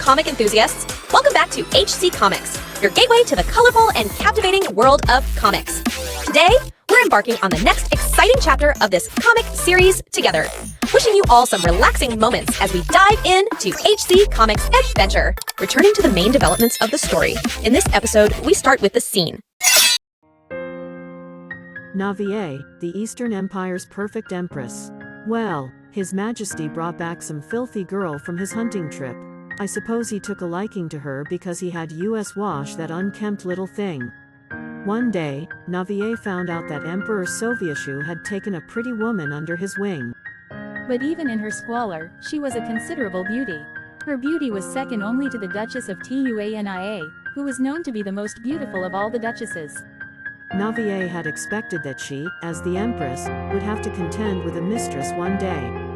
comic enthusiasts! Welcome back to HC Comics, your gateway to the colorful and captivating world of comics. Today, we're embarking on the next exciting chapter of this comic series together. Wishing you all some relaxing moments as we dive into HC Comics adventure. Returning to the main developments of the story, in this episode, we start with the scene. Navier, the Eastern Empire's perfect empress. Well, His Majesty brought back some filthy girl from his hunting trip. I suppose he took a liking to her because he had US wash that unkempt little thing. One day, Navier found out that Emperor Sovieshu had taken a pretty woman under his wing. But even in her squalor, she was a considerable beauty. Her beauty was second only to the Duchess of Tuania, who was known to be the most beautiful of all the duchesses. Navier had expected that she, as the empress, would have to contend with a mistress one day.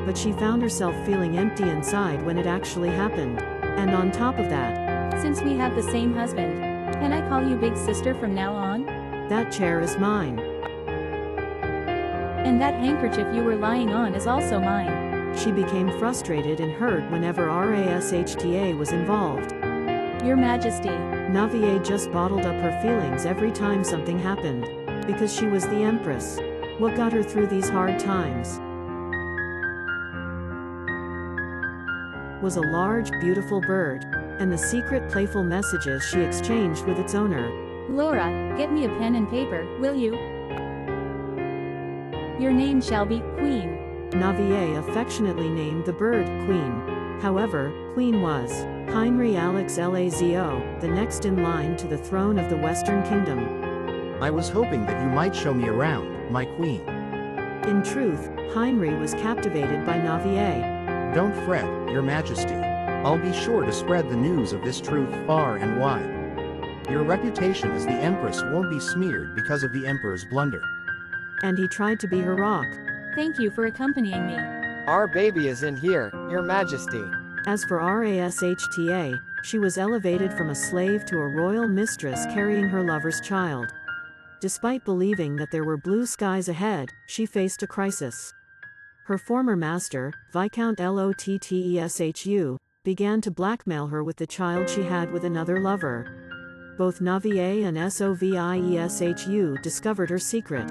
But she found herself feeling empty inside when it actually happened. And on top of that, since we have the same husband, can I call you Big Sister from now on? That chair is mine. And that handkerchief you were lying on is also mine. She became frustrated and hurt whenever RASHTA was involved. Your Majesty. Navier just bottled up her feelings every time something happened. Because she was the empress. What got her through these hard times was a large, beautiful bird, and the secret playful messages she exchanged with its owner. Laura, get me a pen and paper, will you? Your name shall be Queen. Navier affectionately named the bird Queen. However, Queen was Heinrich Alex Lazo, the next in line to the throne of the Western Kingdom. I was hoping that you might show me around, my queen. In truth, Heinrich was captivated by Navier. Don't fret, your majesty. I'll be sure to spread the news of this truth far and wide. Your reputation as the empress won't be smeared because of the emperor's blunder. And he tried to be her rock. Thank you for accompanying me. Our baby is in here, your majesty. As for RASHTA, she was elevated from a slave to a royal mistress carrying her lover's child. Despite believing that there were blue skies ahead, she faced a crisis. Her former master, Viscount Lotteshu, began to blackmail her with the child she had with another lover. Both Navier and Sovieshu discovered her secret.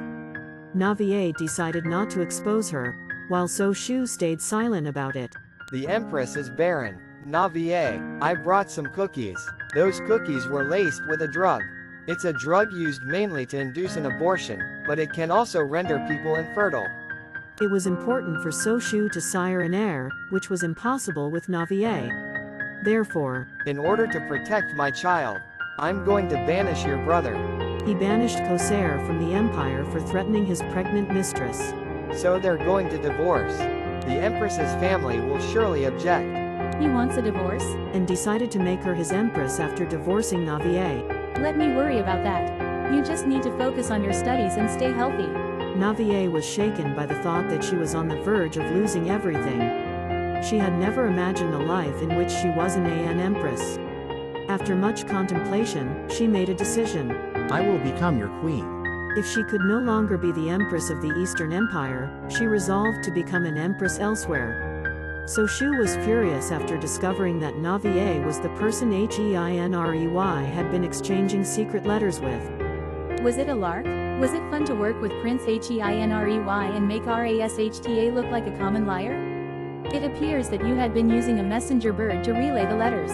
Navier decided not to expose her, while Soshu stayed silent about it. The empress is barren. Navier, I brought some cookies. Those cookies were laced with a drug. It's a drug used mainly to induce an abortion, but it can also render people infertile. It was important for Soshu to sire an heir, which was impossible with Navier. Therefore, in order to protect my child, I'm going to banish your brother. He banished Corsair from the empire for threatening his pregnant mistress. So they're going to divorce. The empress's family will surely object. He wants a divorce? And decided to make her his empress after divorcing Navier. Let me worry about that. You just need to focus on your studies and stay healthy. Navier was shaken by the thought that she was on the verge of losing everything. She had never imagined a life in which she wasn't an empress. After much contemplation, she made a decision. I will become your queen. If she could no longer be the empress of the Eastern Empire, she resolved to become an empress elsewhere. Soshu was furious after discovering that Navier was the person Heinrey had been exchanging secret letters with. Was it a lark? Was it fun to work with Prince Heinrey and make RASHTA look like a common liar? It appears that you had been using a messenger bird to relay the letters.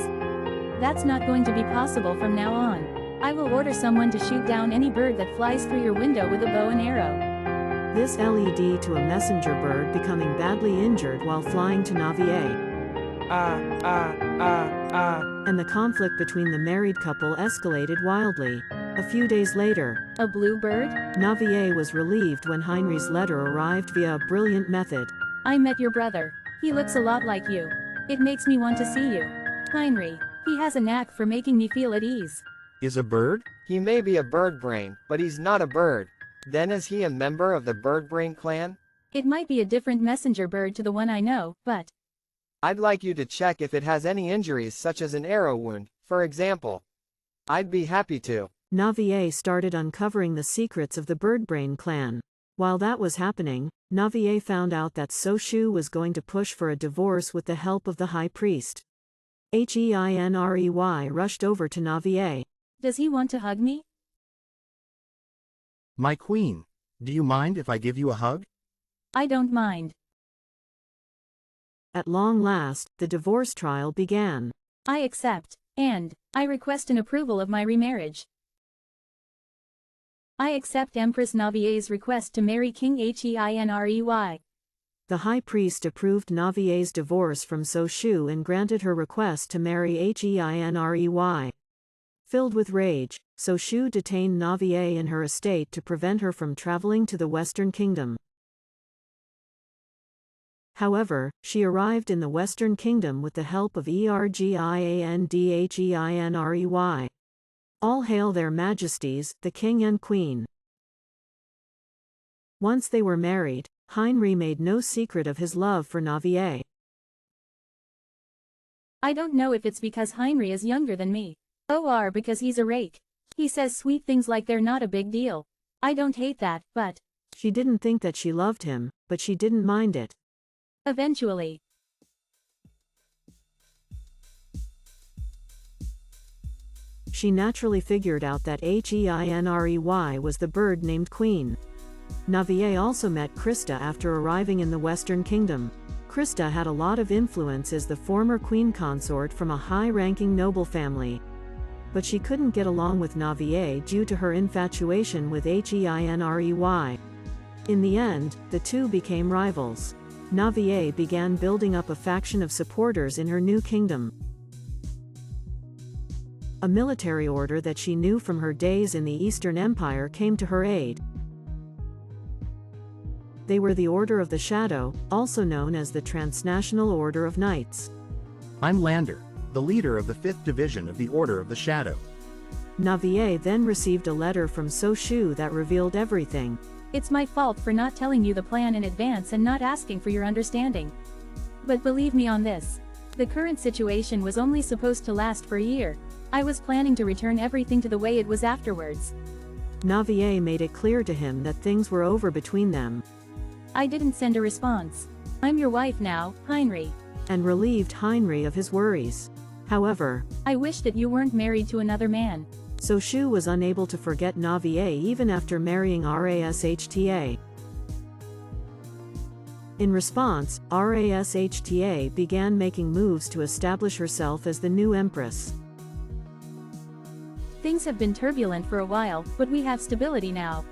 That's not going to be possible from now on. I will order someone to shoot down any bird that flies through your window with a bow and arrow. This led to a messenger bird becoming badly injured while flying to Navier. And the conflict between the married couple escalated wildly. A few days later, a blue bird? Navier was relieved when Heinrich's letter arrived via a brilliant method. I met your brother. He looks a lot like you. It makes me want to see you. Heinrich, he has a knack for making me feel at ease. Is a bird? He may be a bird brain, but he's not a bird. Then is he a member of the bird brain clan? It might be a different messenger bird to the one I know, but I'd like you to check if it has any injuries such as an arrow wound, for example. I'd be happy to. Navier started uncovering the secrets of the Birdbrain clan. While that was happening, Navier found out that Soshu was going to push for a divorce with the help of the high priest. HEINREY rushed over to Navier. Does he want to hug me? My queen, do you mind if I give you a hug? I don't mind. At long last, the divorce trial began. I accept, and I request an approval of my remarriage. I accept Empress Navier's request to marry King HEINREY. The high priest approved Navier's divorce from So Shu and granted her request to marry HEINREY. Filled with rage, So Shu detained Navier in her estate to prevent her from traveling to the Western Kingdom. However, she arrived in the Western Kingdom with the help of ERGIANDHEINREY. All hail their majesties, the king and queen. Once they were married, HereLee made no secret of his love for Navier. I don't know if it's because HereLee is younger than me. Or because he's a rake. He says sweet things like they're not a big deal. I don't hate that, but She didn't think that she loved him, but she didn't mind it. eventually. She naturally figured out that HEINREY was the bird named Queen. Navier also met Krista after arriving in the Western Kingdom. Krista had a lot of influence as the former queen consort from a high-ranking noble family. But she couldn't get along with Navier due to her infatuation with HEINREY. In the end, the two became rivals. Navier began building up a faction of supporters in her new kingdom. A military order that she knew from her days in the Eastern Empire came to her aid. They were the Order of the Shadow, also known as the Transnational Order of Knights. I'm Lander, the leader of the 5th Division of the Order of the Shadow. Navier then received a letter from So Shu that revealed everything. It's my fault for not telling you the plan in advance and not asking for your understanding. But believe me on this. The current situation was only supposed to last for a year. I was planning to return everything to the way it was afterwards. Navier made it clear to him that things were over between them, I didn't send a response. I'm your wife now, HereLee. and relieved HereLee of his worries. However, I wish that you weren't married to another man. So Shu was unable to forget Navier even after marrying Rashta. In response, Rashta began making moves to establish herself as the new empress. Things have been turbulent for a while, but we have stability now.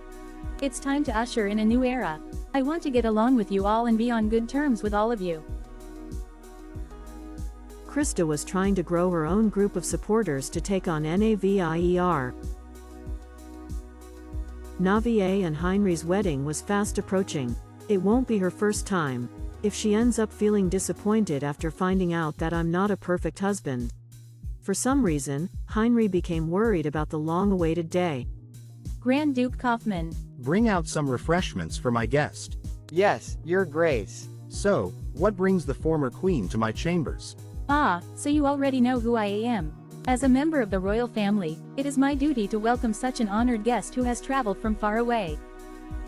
It's time to usher in a new era. I want to get along with you all and be on good terms with all of you. Krista was trying to grow her own group of supporters to take on Navier. Navier and HereLee's wedding was fast approaching. It won't be her first time. If she ends up feeling disappointed after finding out that I'm not a perfect husband. For some reason, HereLee became worried about the long-awaited day. Grand Duke Kaufman. Bring out some refreshments for my guest. Yes, Your Grace. So, what brings the former queen to my chambers? Ah, so you already know who I am. As a member of the royal family, it is my duty to welcome such an honored guest who has traveled from far away.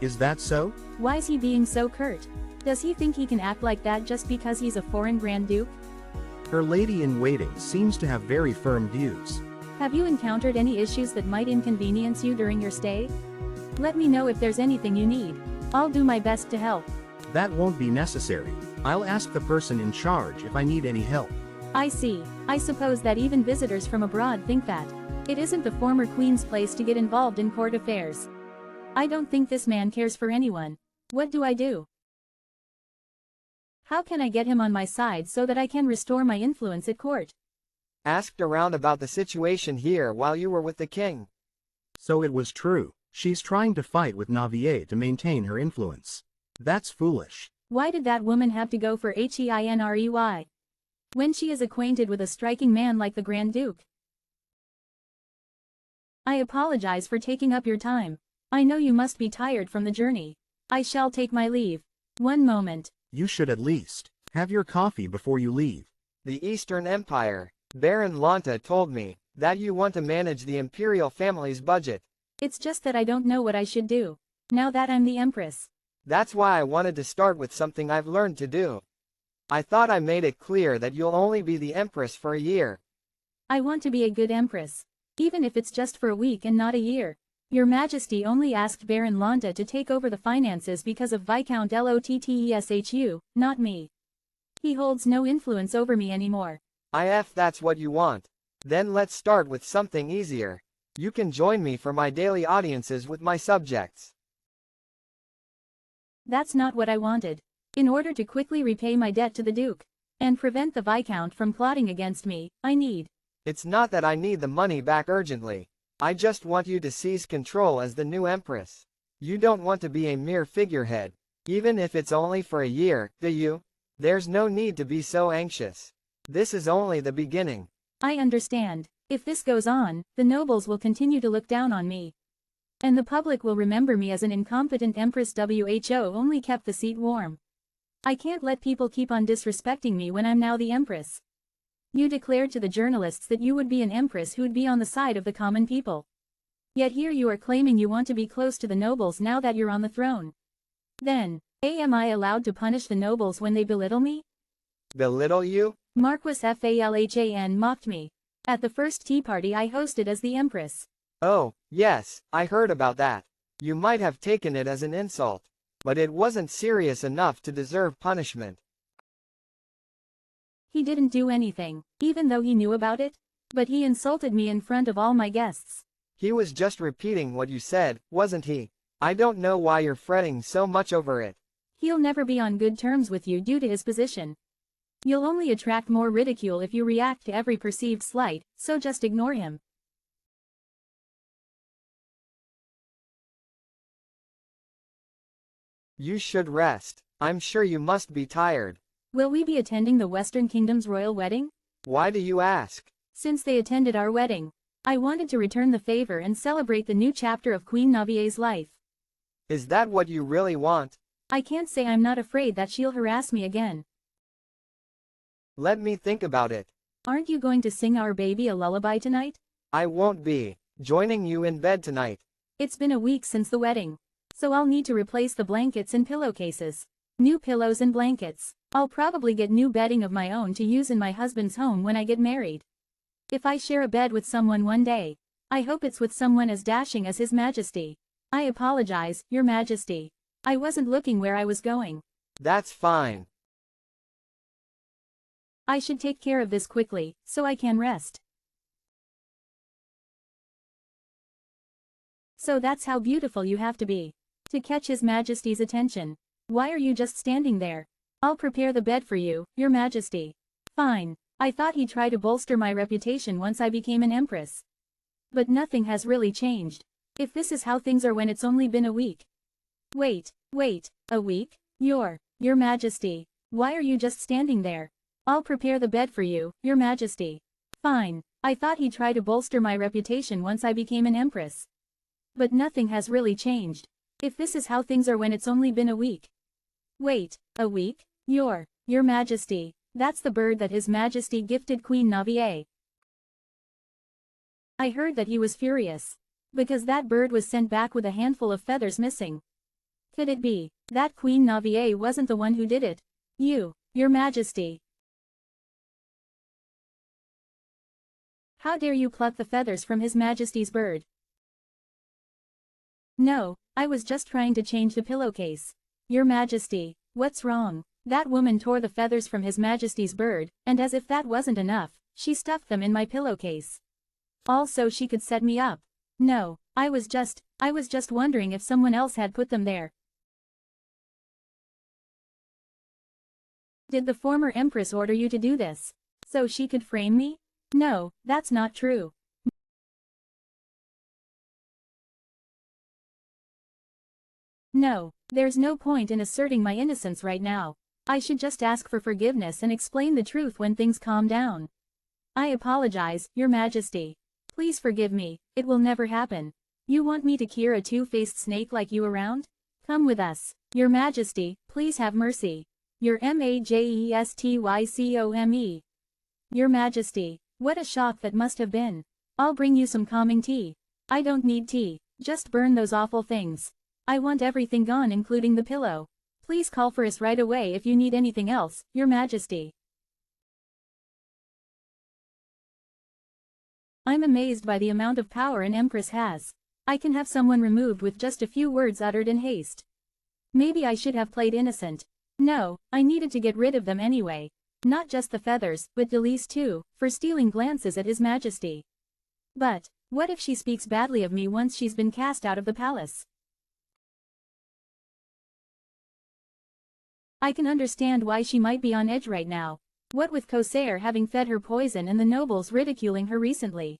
Is that so? Why is he being so curt? Does he think he can act like that just because he's a foreign Grand Duke? Her lady-in-waiting seems to have very firm views. Have you encountered any issues that might inconvenience you during your stay? Let me know if there's anything you need. I'll do my best to help. That won't be necessary. I'll ask the person in charge if I need any help. I see. I suppose that even visitors from abroad think that. It isn't the former queen's place to get involved in court affairs. I don't think this man cares for anyone. What do I do? How can I get him on my side so that I can restore my influence at court? Asked around about the situation here while you were with the king. So it was true. She's trying to fight with Navier to maintain her influence. That's foolish. Why did that woman have to go for HEINREY? When she is acquainted with a striking man like the Grand Duke? I apologize for taking up your time. I know you must be tired from the journey. I shall take my leave. One moment. You should at least have your coffee before you leave. The Eastern Empire. Baron Lanta told me that you want to manage the Imperial family's budget. It's just that I don't know what I should do, now that I'm the Empress. That's why I wanted to start with something I've learned to do. I thought I made it clear that you'll only be the Empress for a year. I want to be a good Empress. Even if it's just for a week and not a year. Your Majesty only asked Baron Lonta to take over the finances because of Viscount Lotteshu, not me. He holds no influence over me anymore. If that's what you want. Then let's start with something easier. You can join me for my daily audiences with my subjects. That's not what I wanted. In order to quickly repay my debt to the Duke, and prevent the Viscount from plotting against me, I need. It's not that I need the money back urgently. I just want you to seize control as the new Empress. You don't want to be a mere figurehead, even if it's only for a year, do you? There's no need to be so anxious. This is only the beginning. I understand. If this goes on, the nobles will continue to look down on me. And the public will remember me as an incompetent Empress who only kept the seat warm. I can't let people keep on disrespecting me when I'm now the Empress. You declared to the journalists that you would be an Empress who'd be on the side of the common people. Yet here you are claiming you want to be close to the nobles now that you're on the throne. Then, am I allowed to punish the nobles when they belittle me? Belittle you? Marquis Falhan mocked me. At the first tea party I hosted as the Empress. Oh, yes, I heard about that. You might have taken it as an insult. But it wasn't serious enough to deserve punishment. He didn't do anything, even though he knew about it. But he insulted me in front of all my guests. He was just repeating what you said, wasn't he? I don't know why you're fretting so much over it. He'll never be on good terms with you due to his position. You'll only attract more ridicule if you react to every perceived slight, so just ignore him. You should rest. I'm sure you must be tired. Will we be attending the Western Kingdom's royal wedding? Why do you ask? Since they attended our wedding, I wanted to return the favor and celebrate the new chapter of Queen Navier's life. Is that what you really want? I can't say I'm not afraid that she'll harass me again. Let me think about it. Aren't you going to sing our baby a lullaby tonight? I won't be joining you in bed tonight. It's been a week since the wedding, so I'll need to replace the blankets and pillowcases. New pillows and blankets. I'll probably get new bedding of my own to use in my husband's home when I get married. If I share a bed with someone one day, I hope it's with someone as dashing as His Majesty. I apologize, Your Majesty. I wasn't looking where I was going. That's fine. I should take care of this quickly, so I can rest. So that's how beautiful you have to be. To catch His Majesty's attention. Why are you just standing there? I'll prepare the bed for you, Your Majesty. Fine. I thought he'd try to bolster my reputation once I became an Empress. But nothing has really changed. If this is how things are when it's only been a week. Wait, a week? Your Majesty. Why are you just standing there? I'll prepare the bed for you, Your Majesty. Fine. I thought he'd try to bolster my reputation once I became an Empress. But nothing has really changed. If this is how things are when it's only been a week. Wait, a week? Your Majesty. That's the bird that His Majesty gifted Queen Navier. I heard that he was furious. Because that bird was sent back with a handful of feathers missing. Could it be that Queen Navier wasn't the one who did it? Your Majesty. How dare you pluck the feathers from His Majesty's bird? No, I was just trying to change the pillowcase. Your Majesty, what's wrong? That woman tore the feathers from His Majesty's bird, and as if that wasn't enough, she stuffed them in my pillowcase. All so she could set me up. No, I was just wondering if someone else had put them there. Did the former Empress order you to do this? So she could frame me? No, that's not true. No, there's no point in asserting my innocence right now. I should just ask for forgiveness and explain the truth when things calm down. I apologize, Your Majesty. Please forgive me, it will never happen. You want me to carry a two-faced snake like you around? Come with us. Your Majesty, please have mercy. Your Majestycome. Your Majesty, what a shock that must have been. I'll bring you some calming tea. I don't need tea, just burn those awful things. I want everything gone including the pillow. Please call for us right away if you need anything else, Your Majesty. I'm amazed by the amount of power an Empress has. I can have someone removed with just a few words uttered in haste. Maybe I should have played innocent. No, I needed to get rid of them anyway. Not just the feathers, but Delise too, for stealing glances at His Majesty. But, what if she speaks badly of me once she's been cast out of the palace? I can understand why she might be on edge right now. What with Corsair having fed her poison and the nobles ridiculing her recently.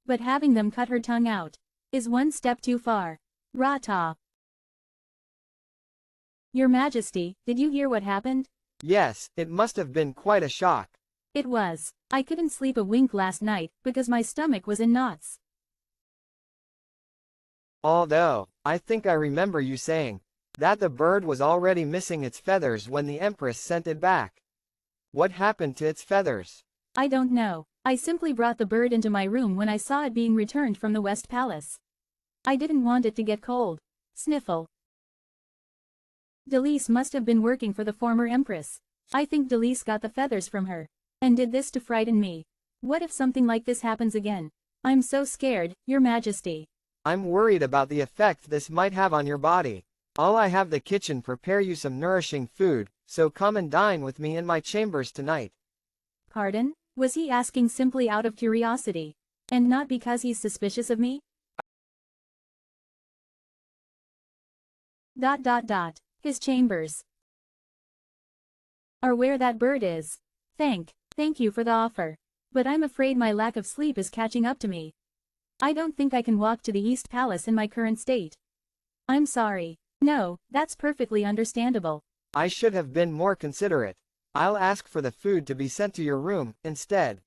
But having them cut her tongue out is one step too far. Rata. Your Majesty, did you hear what happened? Yes, it must have been quite a shock. It was. I couldn't sleep a wink last night because my stomach was in knots. Although, I think I remember you saying that the bird was already missing its feathers when the Empress sent it back. What happened to its feathers? I don't know. I simply brought the bird into my room when I saw it being returned from the West Palace. I didn't want it to get cold. Sniffle. Delise must have been working for the former Empress. I think Delise got the feathers from her and did this to frighten me. What if something like this happens again? I'm so scared, Your Majesty. I'm worried about the effect this might have on your body. I'll have the kitchen prepare you some nourishing food, so come and dine with me in my chambers tonight. Pardon? Was he asking simply out of curiosity? And not because he's suspicious of me? ... His chambers are where that bird is. Thank you for the offer. But I'm afraid my lack of sleep is catching up to me. I don't think I can walk to the East Palace in my current state. I'm sorry. No, that's perfectly understandable. I should have been more considerate. I'll ask for the food to be sent to your room, instead.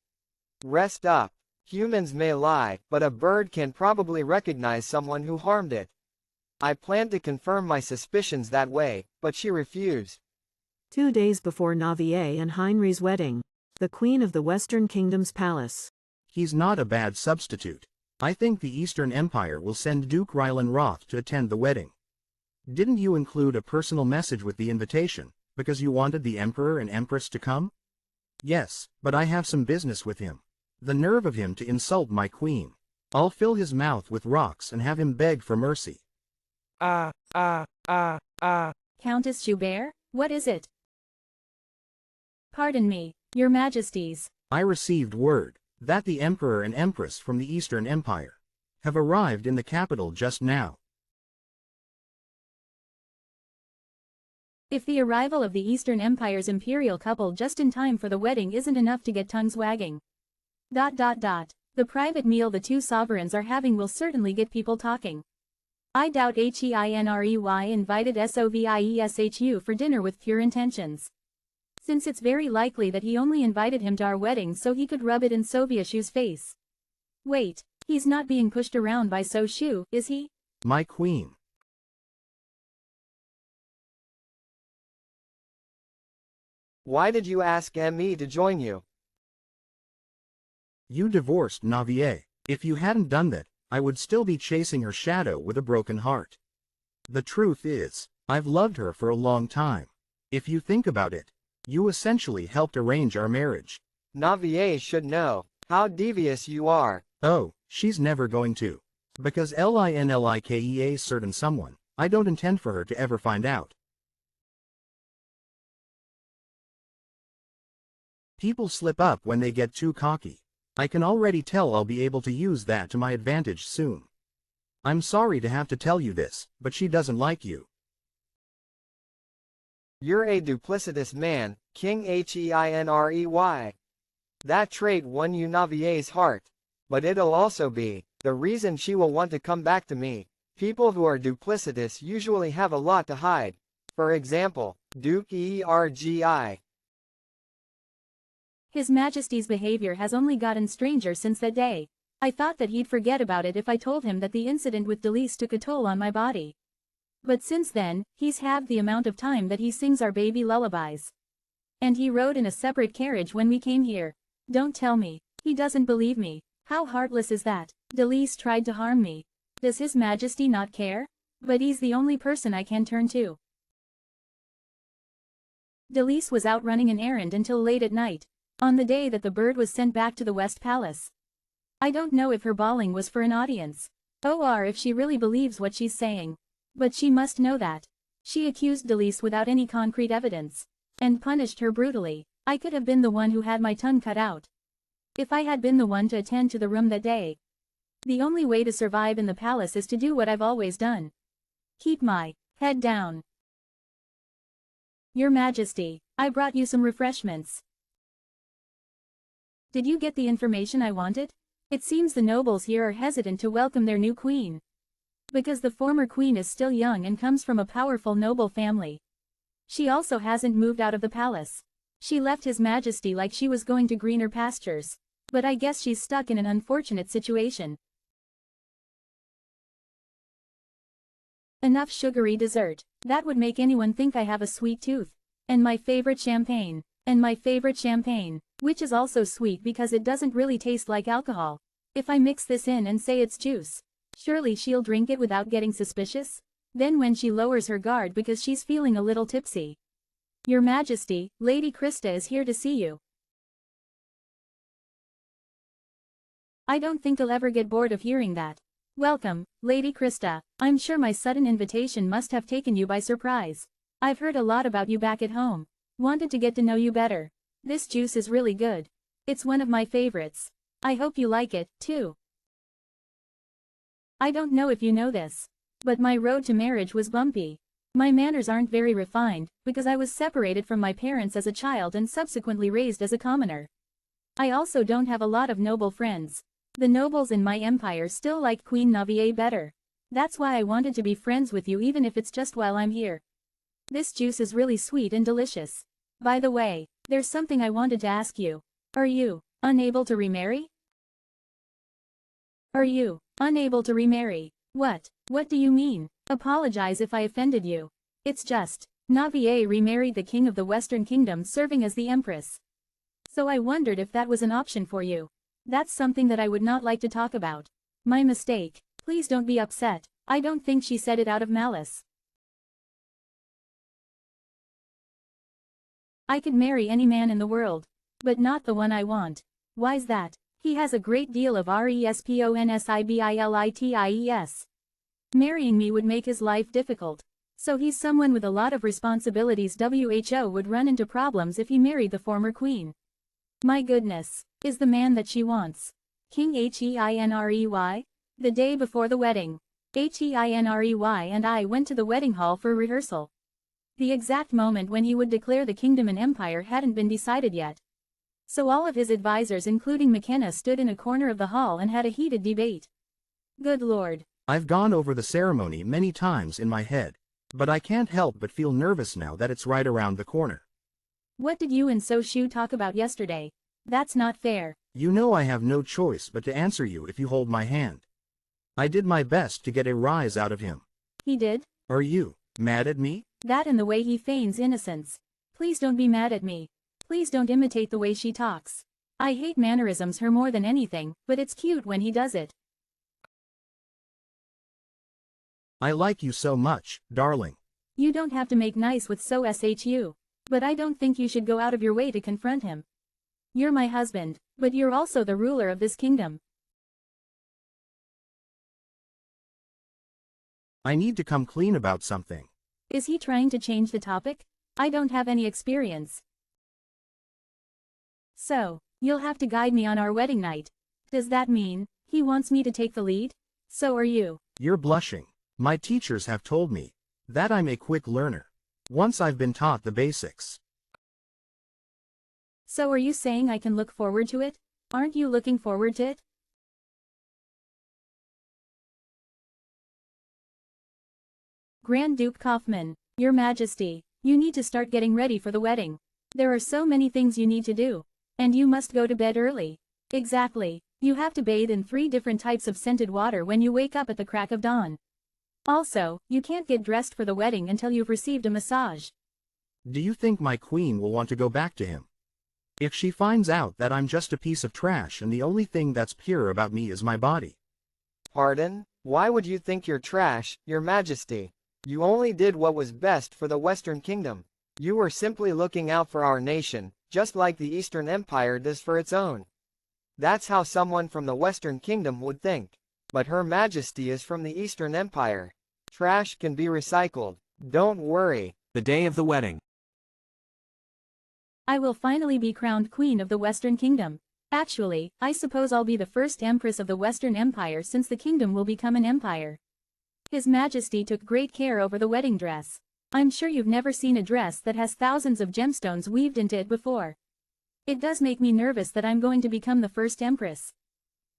Rest up. Humans may lie, but a bird can probably recognize someone who harmed it. I planned to confirm my suspicions that way, but she refused. 2 days before Navier and Heinrich's wedding, the Queen of the Western Kingdom's palace. He's not a bad substitute. I think the Eastern Empire will send Duke Rylan Roth to attend the wedding. Didn't you include a personal message with the invitation, because you wanted the Emperor and Empress to come? Yes, but I have some business with him. The nerve of him to insult my queen. I'll fill his mouth with rocks and have him beg for mercy. Countess Joubert, what is it? Pardon me, Your Majesties. I received word that the Emperor and Empress from the Eastern Empire have arrived in the capital just now. If the arrival of the Eastern Empire's Imperial couple just in time for the wedding isn't enough to get tongues wagging. The private meal the two sovereigns are having will certainly get people talking. I doubt HEINREY invited SOVIESHU for dinner with pure intentions. Since it's very likely that he only invited him to our wedding so he could rub it in Soviashu's face. Wait, he's not being pushed around by So-Shu, is he? My queen. Why did you ask me to join you? You divorced Navier. If you hadn't done that, I would still be chasing her shadow with a broken heart. The truth is, I've loved her for a long time. If you think about it, you essentially helped arrange our marriage. Navier should know how devious you are. Oh, she's never going to. Because LINLIKEA certain someone, I don't intend for her to ever find out. People slip up when they get too cocky. I can already tell I'll be able to use that to my advantage soon. I'm sorry to have to tell you this, but she doesn't like you. You're a duplicitous man, King HEINREY. That trait won you Navier's heart. But it'll also be the reason she will want to come back to me. People who are duplicitous usually have a lot to hide. For example, Duke ERGI. His Majesty's behavior has only gotten stranger since that day. I thought that he'd forget about it if I told him that the incident with Delise took a toll on my body. But since then, he's halved the amount of time that he sings our baby lullabies. And he rode in a separate carriage when we came here. Don't tell me. He doesn't believe me. How heartless is that? Delise tried to harm me. Does His Majesty not care? But he's the only person I can turn to. Delise was out running an errand until late at night, on the day that the bird was sent back to the West Palace. I don't know if her bawling was for an audience, or if she really believes what she's saying. But she must know that. She accused Delise without any concrete evidence, and punished her brutally. I could have been the one who had my tongue cut out. If I had been the one to attend to the room that day. The only way to survive in the palace is to do what I've always done. Keep my head down. Your Majesty, I brought you some refreshments. Did you get the information I wanted? It seems the nobles here are hesitant to welcome their new queen. Because the former queen is still young and comes from a powerful noble family. She also hasn't moved out of the palace. She left His Majesty like she was going to greener pastures. But I guess she's stuck in an unfortunate situation. Enough sugary dessert. That would make anyone think I have a sweet tooth. And my favorite champagne. And my favorite champagne, which is also sweet because it doesn't really taste like alcohol. If I mix this in and say it's juice, surely she'll drink it without getting suspicious? Then when she lowers her guard because she's feeling a little tipsy. Your Majesty, Lady Krista is here to see you. I don't think I'll ever get bored of hearing that. Welcome, Lady Krista. I'm sure my sudden invitation must have taken you by surprise. I've heard a lot about you back at home. Wanted to get to know you better. This juice is really good. It's one of my favorites. I hope you like it, too. I don't know if you know this, but my road to marriage was bumpy. My manners aren't very refined, because I was separated from my parents as a child and subsequently raised as a commoner. I also don't have a lot of noble friends. The nobles in my empire still like Queen Navier better. That's why I wanted to be friends with you even if it's just while I'm here. This juice is really sweet and delicious. By the way, there's something I wanted to ask you. Are you unable to remarry? Are you unable to remarry? What do you mean? Apologize if I offended you. It's just, Navier remarried the king of the Western Kingdom serving as the Empress. So I wondered if that was an option for you. That's something that I would not like to talk about. My mistake. Please don't be upset. I don't think she said it out of malice. I could marry any man in the world. But not the one I want. Why's that? He has a great deal of responsibilities. Marrying me would make his life difficult. So he's someone with a lot of responsibilities. WHO would run into problems if he married the former queen. My goodness, is the man that she wants. King Heinrey. The day before the wedding, Heinrey and I went to the wedding hall for rehearsal. The exact moment when he would declare the kingdom and empire hadn't been decided yet. So all of his advisors including McKenna stood in a corner of the hall and had a heated debate. Good lord. I've gone over the ceremony many times in my head, but I can't help but feel nervous now that it's right around the corner. What did you and So Shu talk about yesterday? That's not fair. You know I have no choice but to answer you if you hold my hand. I did my best to get a rise out of him. He did? Are you mad at me? That and the way he feigns innocence. Please don't be mad at me. Please don't imitate the way she talks. I hate mannerisms her more than anything, but it's cute when he does it. I like you so much, darling. You don't have to make nice with So Shu. But I don't think you should go out of your way to confront him. You're my husband, but you're also the ruler of this kingdom. I need to come clean about something. Is he trying to change the topic? I don't have any experience. So, you'll have to guide me on our wedding night. Does that mean he wants me to take the lead? So are you. You're blushing. My teachers have told me that I'm a quick learner. Once I've been taught the basics. So are you saying I can look forward to it? Aren't you looking forward to it? Grand Duke Kaufman, Your Majesty, you need to start getting ready for the wedding. There are so many things you need to do. And you must go to bed early. Exactly. You have to bathe in 3 different types of scented water when you wake up at the crack of dawn. Also, you can't get dressed for the wedding until you've received a massage. Do you think my queen will want to go back to him? If she finds out that I'm just a piece of trash and the only thing that's pure about me is my body. Pardon? Why would you think you're trash, Your Majesty? You only did what was best for the Western Kingdom. You were simply looking out for our nation, just like the Eastern Empire does for its own. That's how someone from the Western Kingdom would think. But Her Majesty is from the Eastern Empire. Trash can be recycled. Don't worry. The day of the wedding. I will finally be crowned Queen of the Western Kingdom. Actually, I suppose I'll be the first Empress of the Western Empire since the kingdom will become an empire. His Majesty took great care over the wedding dress. I'm sure you've never seen a dress that has thousands of gemstones weaved into it before. It does make me nervous that I'm going to become the first Empress.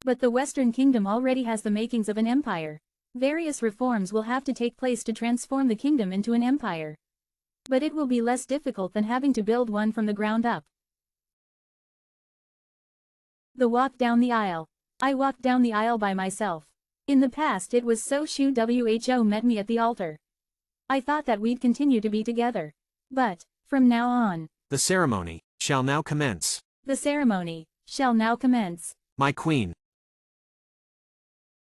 But the Western Kingdom already has the makings of an empire. Various reforms will have to take place to transform the kingdom into an empire. But it will be less difficult than having to build one from the ground up. The walk down the aisle. I walked down the aisle by myself. In the past it was so Shu Who met me at the altar. I thought that we'd continue to be together. But, from now on, The ceremony shall now commence. the ceremony shall now commence. My queen.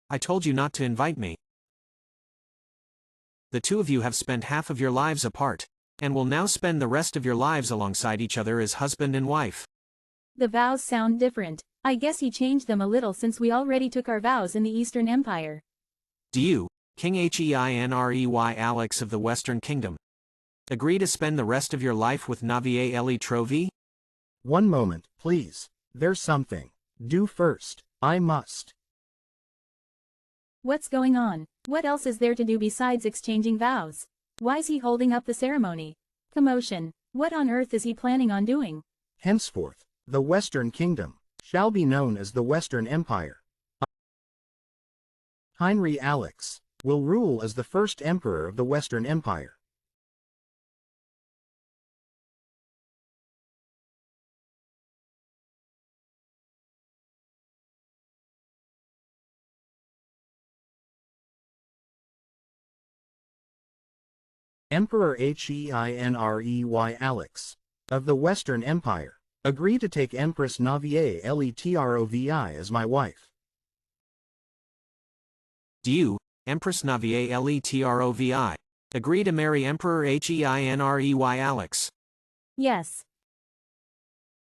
I told you not to invite me. The two of you have spent half of your lives apart, and will now spend the rest of your lives alongside each other as husband and wife. The vows sound different. I guess he changed them a little since we already took our vows in the Eastern Empire. Do you, King Heinrey Alex of the Western Kingdom, agree to spend the rest of your life with Navier Ellie Trovi? One moment, please. There's something. Do first. I must. What's going on? What else is there to do besides exchanging vows? Why's he holding up the ceremony? Commotion. What on earth is he planning on doing? Henceforth, the Western Kingdom shall be known as the Western Empire. Heinrey Alex will rule as the first emperor of the Western Empire. Emperor Heinrey Alex of the Western Empire, agree to take Empress Navier Ellie Trovi as my wife. Do you, Empress Navier Ellie Trovi, agree to marry Emperor Heinrey Alex? Yes.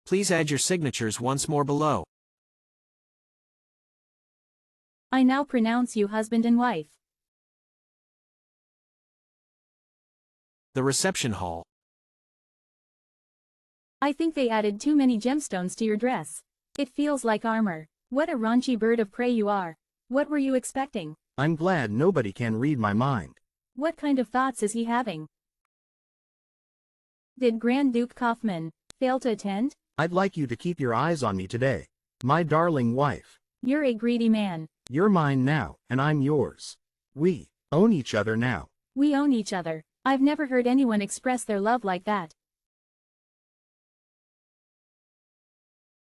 Please add your signatures once more below. I now pronounce you husband and wife. The reception hall. I think they added too many gemstones to your dress. It feels like armor. What a raunchy bird of prey you are. What were you expecting? I'm glad nobody can read my mind. What kind of thoughts is he having? Did Grand Duke Kaufman fail to attend? I'd like you to keep your eyes on me today. My darling wife. You're a greedy man. You're mine now, and I'm yours. We own each other now. We own each other. I've never heard anyone express their love like that.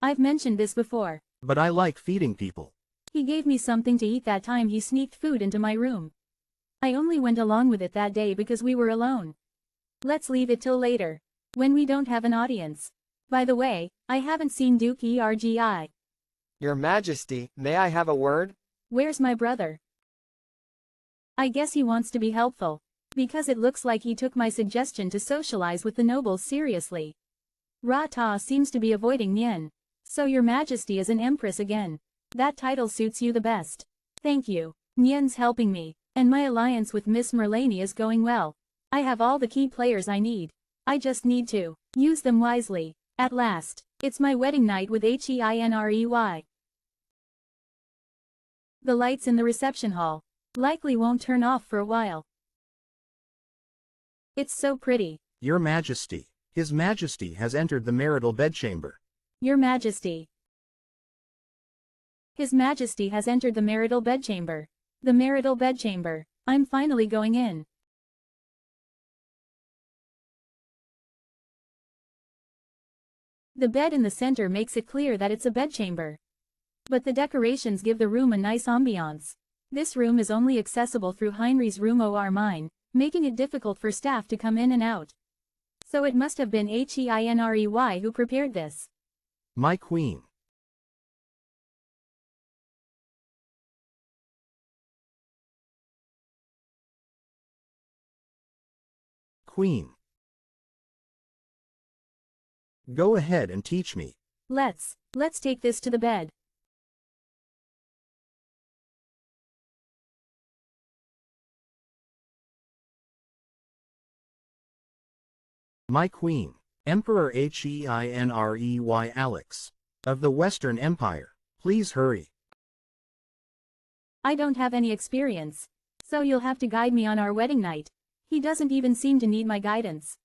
I've mentioned this before. But I like feeding people. He gave me something to eat that time he sneaked food into my room. I only went along with it that day because we were alone. Let's leave it till later, when we don't have an audience. By the way, I haven't seen Duke Ergi. Your Majesty, may I have a word? Where's my brother? I guess he wants to be helpful, because it looks like he took my suggestion to socialize with the nobles seriously. Ra-Ta seems to be avoiding Nien. So your Majesty is an empress again. That title suits you the best. Thank you. Nien's helping me, and my alliance with Miss Merlani is going well. I have all the key players I need. I just need to use them wisely. At last, it's my wedding night with Heinrey. The lights in the reception hall likely won't turn off for a while. It's so pretty. Your Majesty. His Majesty has entered the marital bedchamber. Your Majesty. His Majesty has entered the marital bedchamber. The marital bedchamber. I'm finally going in. The bed in the center makes it clear that it's a bedchamber. But the decorations give the room a nice ambiance. This room is only accessible through Heinrey's room or mine, making it difficult for staff to come in and out. So it must have been Heinrey who prepared this. My queen. Queen. Go ahead and teach me. Let's take this to the bed. My queen, Emperor Heinrey Alex of the Western Empire, please hurry. I don't have any experience. So you'll have to guide me on our wedding night. He doesn't even seem to need my guidance.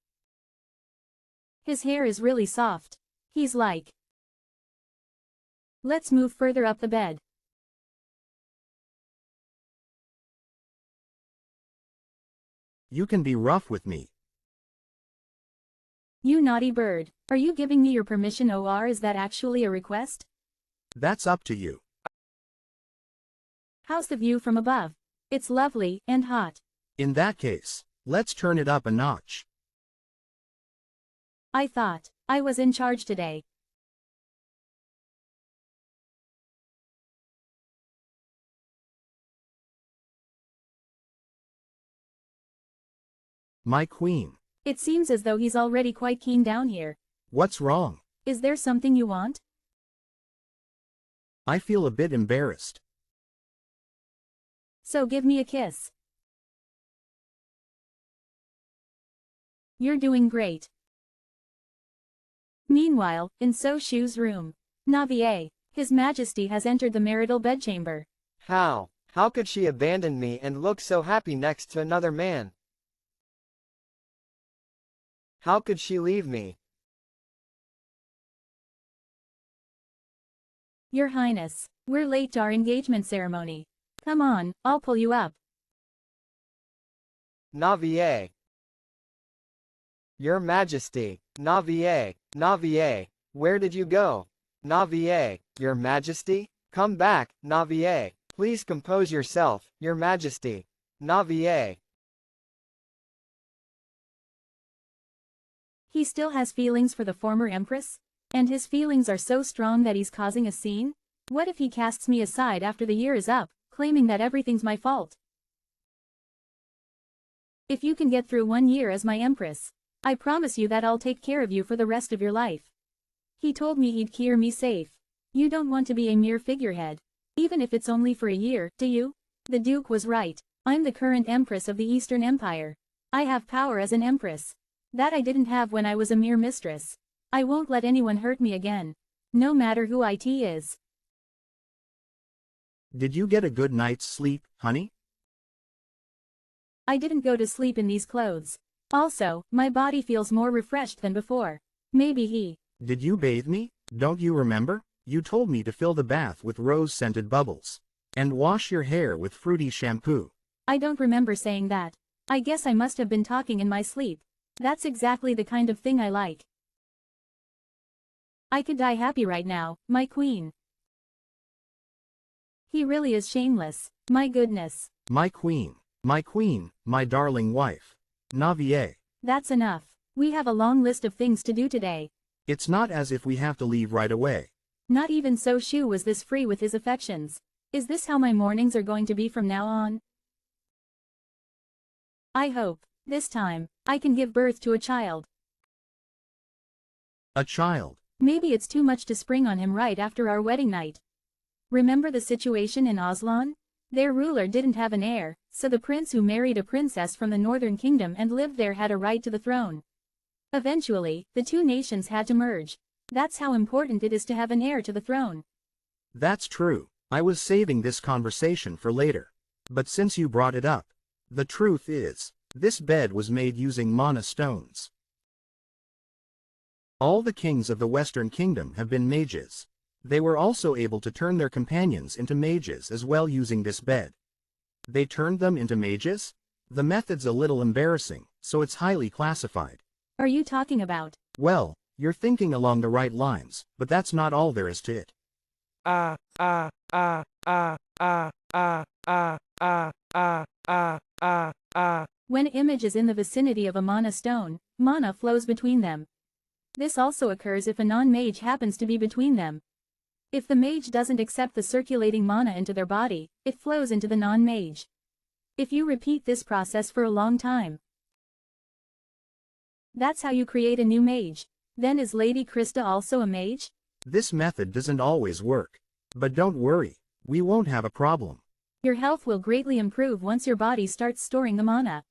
His hair is really soft. He's like... Let's move further up the bed. You can be rough with me. You naughty bird. Are you giving me your permission, or is that actually a request? That's up to you. How's the view from above? It's lovely and hot. In that case, let's turn it up a notch. I thought I was in charge today. My queen. It seems as though he's already quite keen down here. What's wrong? Is there something you want? I feel a bit embarrassed. So give me a kiss. You're doing great. Meanwhile, in So Shu's room, Navier, His Majesty has entered the marital bedchamber. How? How could she abandon me and look so happy next to another man? How could she leave me? Your Highness, we're late to our engagement ceremony. Come on, I'll pull you up. Navier. Your Majesty, Navier, Navier, where did you go? Navier, Your Majesty? Come back, Navier. Please compose yourself, Your Majesty. Navier. He still has feelings for the former Empress? And his feelings are so strong that he's causing a scene? What if he casts me aside after the year is up, claiming that everything's my fault? If you can get through 1 year as my Empress, I promise you that I'll take care of you for the rest of your life. He told me he'd keep me safe. You don't want to be a mere figurehead. Even if it's only for a year, do you? The Duke was right. I'm the current Empress of the Eastern Empire. I have power as an Empress. That I didn't have when I was a mere mistress. I won't let anyone hurt me again. No matter who it is. Did you get a good night's sleep, honey? I didn't go to sleep in these clothes. Also, my body feels more refreshed than before. Maybe he... Did you bathe me? Don't you remember? You told me to fill the bath with rose-scented bubbles. And wash your hair with fruity shampoo. I don't remember saying that. I guess I must have been talking in my sleep. That's exactly the kind of thing I like. I could die happy right now, my queen. He really is shameless. My goodness. My queen, my darling wife. Navier. That's enough. We have a long list of things to do today. It's not as if we have to leave right away. Not even So Shu was this free with his affections. Is this how my mornings are going to be from now on? I hope, this time, I can give birth to a child. A child. Maybe it's too much to spring on him right after our wedding night. Remember the situation in Aslan? Their ruler didn't have an heir, so the prince who married a princess from the northern kingdom and lived there had a right to the throne. Eventually, the two nations had to merge. That's how important it is to have an heir to the throne. That's true. I was saving this conversation for later. But since you brought it up, the truth is, this bed was made using mana stones. All the kings of the Western Kingdom have been mages. They were also able to turn their companions into mages as well using this bed. They turned them into mages? The method's a little embarrassing, so it's highly classified. Are you talking about? Well, you're thinking along the right lines, but that's not all there is to it. When image is in the vicinity of a mana stone, mana flows between them. This also occurs if a non-mage happens to be between them. If the mage doesn't accept the circulating mana into their body, it flows into the non-mage. If you repeat this process for a long time, that's how you create a new mage. Then is Lady Krista also a mage? This method doesn't always work. But don't worry, we won't have a problem. Your health will greatly improve once your body starts storing the mana.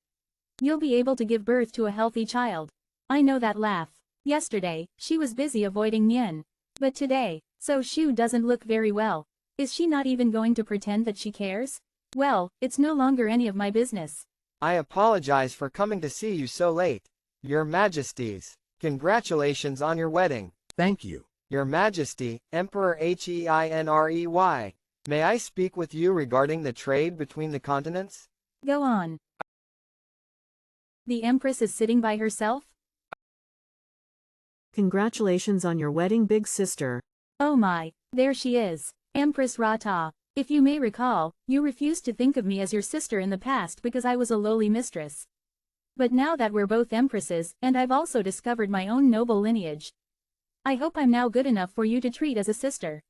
You'll be able to give birth to a healthy child. I know that laugh. Yesterday, she was busy avoiding Nien. But today, so Shu doesn't look very well. Is she not even going to pretend that she cares? Well, it's no longer any of my business. I apologize for coming to see you so late. Your Majesties, congratulations on your wedding. Thank you. Your Majesty, Emperor HeInrey. May I speak with you regarding the trade between the continents? Go on. The Empress is sitting by herself? Congratulations on your wedding, big sister. Oh my, there she is. Empress Rata. If you may recall, you refused to think of me as your sister in the past because I was a lowly mistress. But now that we're both empresses, and I've also discovered my own noble lineage, I hope I'm now good enough for you to treat as a sister.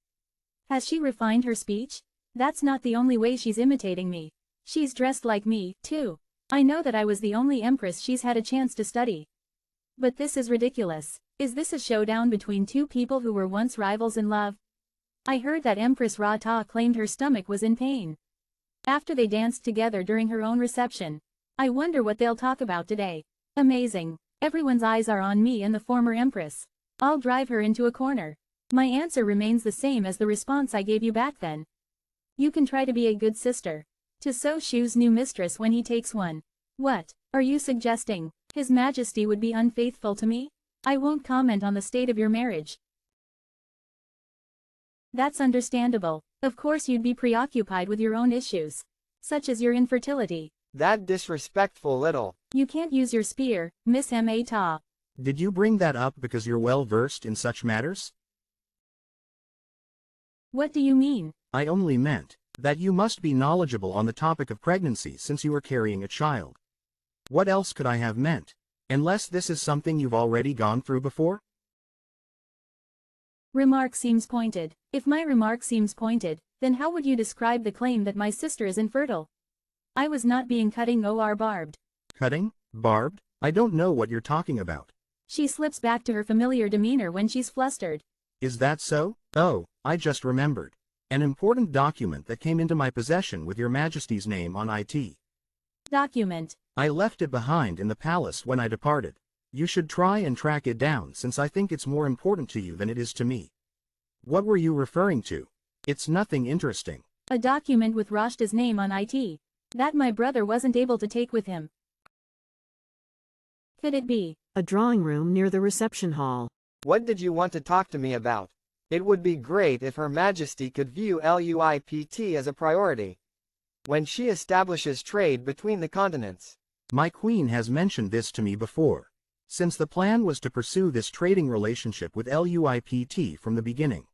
Has she refined her speech? That's not the only way she's imitating me. She's dressed like me, too. I know that I was the only empress she's had a chance to study. But this is ridiculous. Is this a showdown between two people who were once rivals in love? I heard that Empress Rata claimed her stomach was in pain after they danced together during her own reception. I wonder what they'll talk about today. Amazing. Everyone's eyes are on me and the former empress. I'll drive her into a corner. My answer remains the same as the response I gave you back then. You can try to be a good sister to So Shu's new mistress when he takes one. What are you suggesting? His Majesty would be unfaithful to me? I won't comment on the state of your marriage. That's understandable. Of course you'd be preoccupied with your own issues, such as your infertility. That disrespectful little. You can't use your spear, Miss Ta. Did you bring that up because you're well versed in such matters? What do you mean? I only meant that you must be knowledgeable on the topic of pregnancy since you are carrying a child. What else could I have meant? Unless this is something you've already gone through before? Remark seems pointed. If my remark seems pointed, then how would you describe the claim that my sister is infertile? I was not being cutting or barbed. Cutting? Barbed? I don't know what you're talking about. She slips back to her familiar demeanor when she's flustered. Is that so? Oh, I just remembered. An important document that came into my possession with your Majesty's name on it. Document. I left it behind in the palace when I departed. You should try and track it down since I think it's more important to you than it is to me. What were you referring to? It's nothing interesting. A document with Rashta's name on it. That my brother wasn't able to take with him. Could it be a drawing room near the reception hall? What did you want to talk to me about? It would be great if Her Majesty could view LUIPT as a priority when she establishes trade between the continents. My queen has mentioned this to me before. Since the plan was to pursue this trading relationship with LUIPT from the beginning.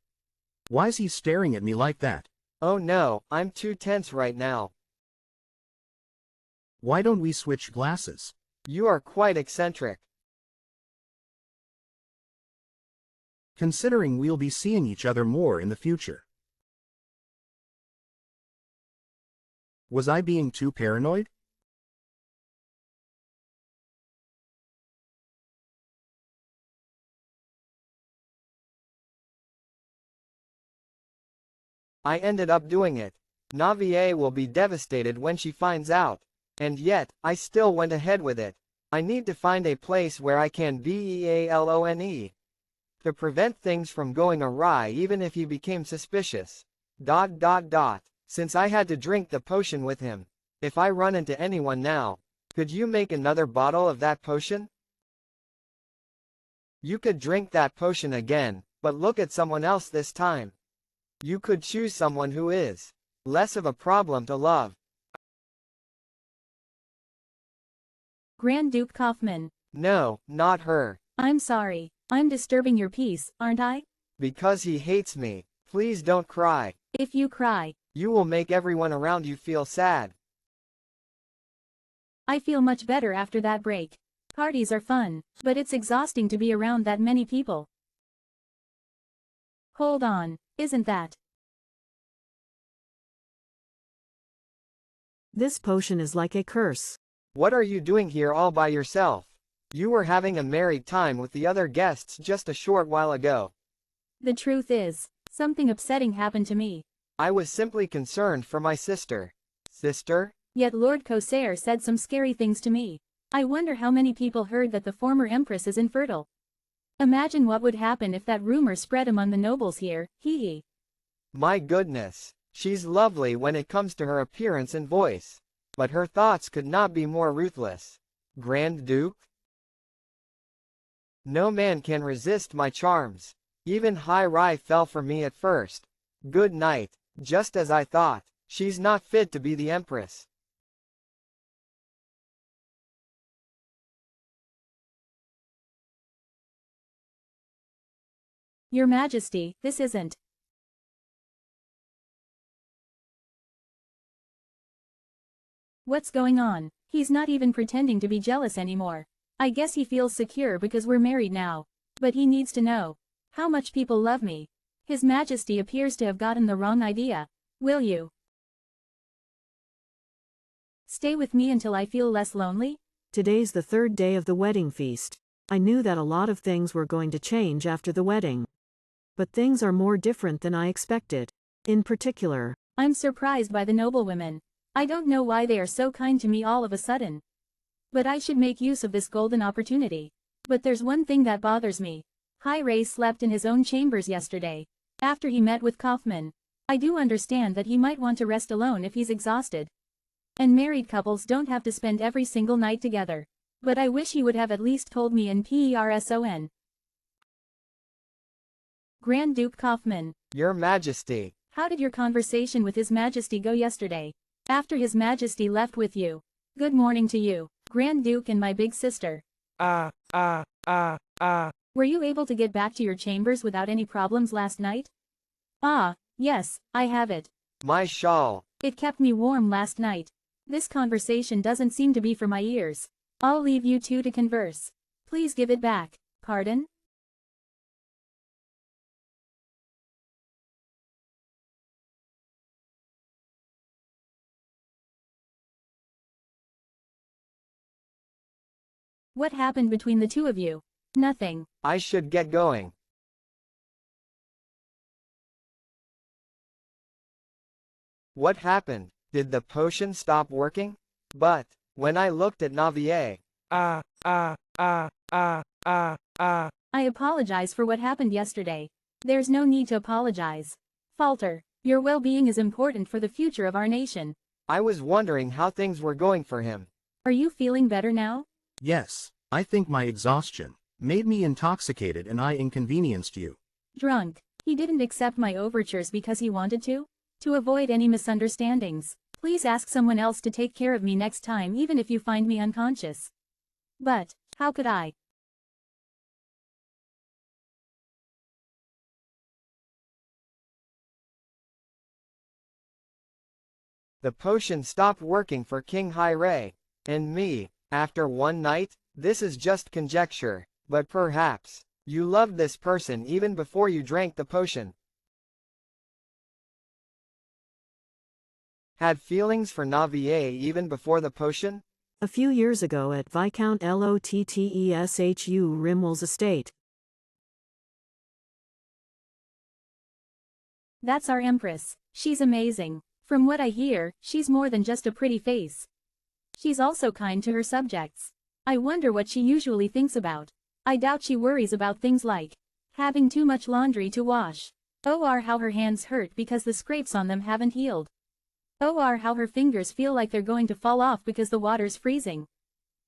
Why's he staring at me like that? Oh no, I'm too tense right now. Why don't we switch glasses? You are quite eccentric. Considering we'll be seeing each other more in the future. Was I being too paranoid? I ended up doing it. Navier will be devastated when she finds out. And yet, I still went ahead with it. I need to find a place where I can BEALONE. To prevent things from going awry even if he became suspicious. Since I had to drink the potion with him. If I run into anyone now, could you make another bottle of that potion? You could drink that potion again, but look at someone else this time. You could choose someone who is less of a problem to love. Grand Duke Kaufman. No, not her. I'm sorry. I'm disturbing your peace, aren't I? Because he hates me. Please don't cry. If you cry, you will make everyone around you feel sad. I feel much better after that break. Parties are fun, but it's exhausting to be around that many people. Hold on, isn't that? This potion is like a curse. What are you doing here all by yourself? You were having a married time with the other guests just a short while ago. The truth is, something upsetting happened to me. I was simply concerned for my sister. Sister? Yet Lord Corsair said some scary things to me. I wonder how many people heard that the former empress is infertile. Imagine what would happen if that rumor spread among the nobles here, hee. My goodness. She's lovely when it comes to her appearance and voice. But her thoughts could not be more ruthless. Grand Duke? No man can resist my charms. Even HereLee fell for me at first. Good night. Just as I thought. She's not fit to be the empress. Your Majesty, this isn't. What's going on? He's not even pretending to be jealous anymore. I guess he feels secure because we're married now. But he needs to know how much people love me. His Majesty appears to have gotten the wrong idea. Will you stay with me until I feel less lonely? Today's the third day of the wedding feast. I knew that a lot of things were going to change after the wedding. But things are more different than I expected. In particular, I'm surprised by the noblewomen. I don't know why they are so kind to me all of a sudden. But I should make use of this golden opportunity. But there's one thing that bothers me. HereLee slept in his own chambers yesterday, after he met with Kaufman. I do understand that he might want to rest alone if he's exhausted. And married couples don't have to spend every single night together. But I wish he would have at least told me in person. Grand Duke Kaufman. Your Majesty. How did your conversation with His Majesty go yesterday? After His Majesty left with you. Good morning to you, Grand Duke and my big sister. Were you able to get back to your chambers without any problems last night? Ah, yes, I have it. My shawl. It kept me warm last night. This conversation doesn't seem to be for my ears. I'll leave you two to converse. Please give it back. Pardon? What happened between the two of you? Nothing. I should get going. What happened? Did the potion stop working? But when I looked at Navier. I apologize for what happened yesterday. There's no need to apologize. Falter. Your well-being is important for the future of our nation. I was wondering how things were going for him. Are you feeling better now? Yes, I think my exhaustion made me intoxicated and I inconvenienced you. Drunk. He didn't accept my overtures because he wanted to? To avoid any misunderstandings, please ask someone else to take care of me next time even if you find me unconscious. But, how could I? The potion stopped working for King HereLee and me. After one night, this is just conjecture, but perhaps you loved this person even before you drank the potion. Had feelings for Navier even before the potion? a few years ago at Viscount Lotteshu Rimwell's estate. That's our Empress. She's amazing. From what I hear, she's more than just a pretty face. She's also kind to her subjects. I wonder what she usually thinks about. I doubt she worries about things like having too much laundry to wash. Or how her hands hurt because the scrapes on them haven't healed. Or how her fingers feel like they're going to fall off because the water's freezing.